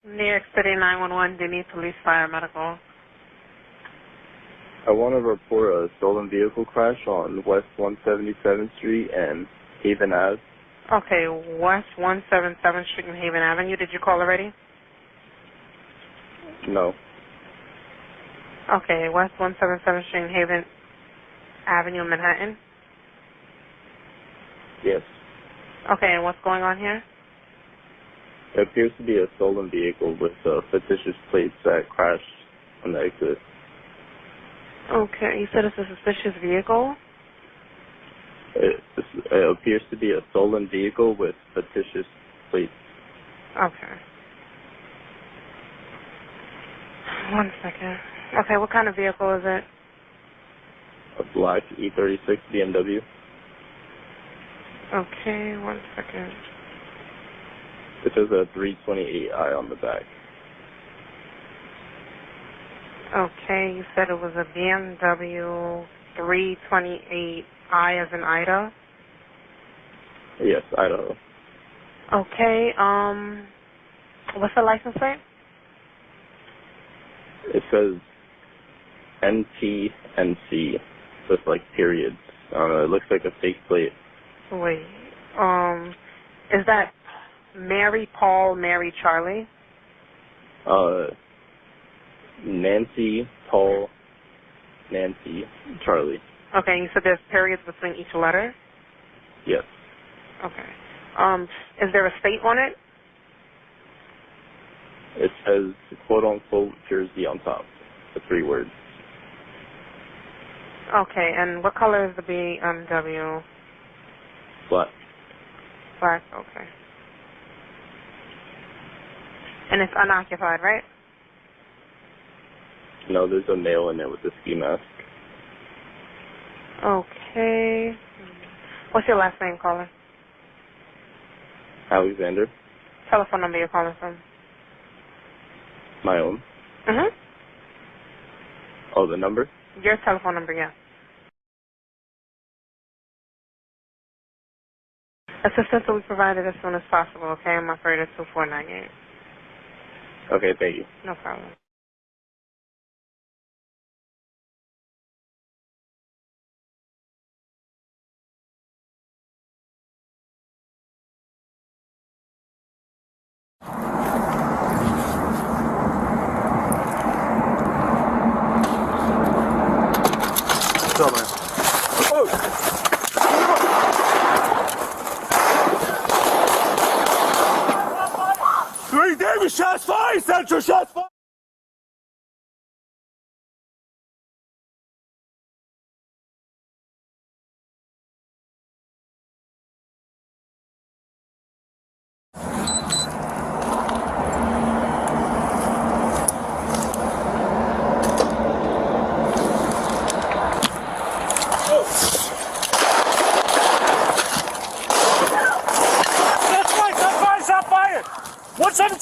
New York City 911, they need police, fire, medical. I want to report a stolen vehicle crash on West 177th Street and Haven Ave. Okay, West 177th Street and Haven Avenue. Did you call already? No. Okay, West 177th Street and Haven Avenue, Manhattan. Yes. Okay, and what's going on here? It appears to be a stolen vehicle with fictitious plates that crashed on the exit. Okay, you said it's a suspicious vehicle? It appears to be a stolen vehicle with fictitious plates. Okay. 1 second. Okay, what kind of vehicle is it? A black E36 BMW. Okay, 1 second. It says a 328i on the back. Okay, you said it was a BMW 328i as in Ida? Yes, Idaho. Okay, what's the license plate? It says NTNC with like periods. I don't know, it looks like a fake plate. Wait, is that Mary, Paul, Mary, Charlie? Nancy, Paul, Nancy, Charlie. Okay, you said there's periods between each letter? Yes. Okay. Is there a state on it? It says quote-unquote Jersey on top. The 3 words. Okay, and what color is the BMW? Black. Black, okay. And it's unoccupied, right? No, there's a male in there with a ski mask. Okay. What's your last name, caller? Alexander. Telephone number you're calling from? My own. Mm-hmm. Oh, the number? Your telephone number, yeah. Assistance will be provided as soon as possible, okay? I'm operator 2498. Okay, thank you. No problem. What's up, man? Oh! Three Davis, shots fired! Central, shots fired!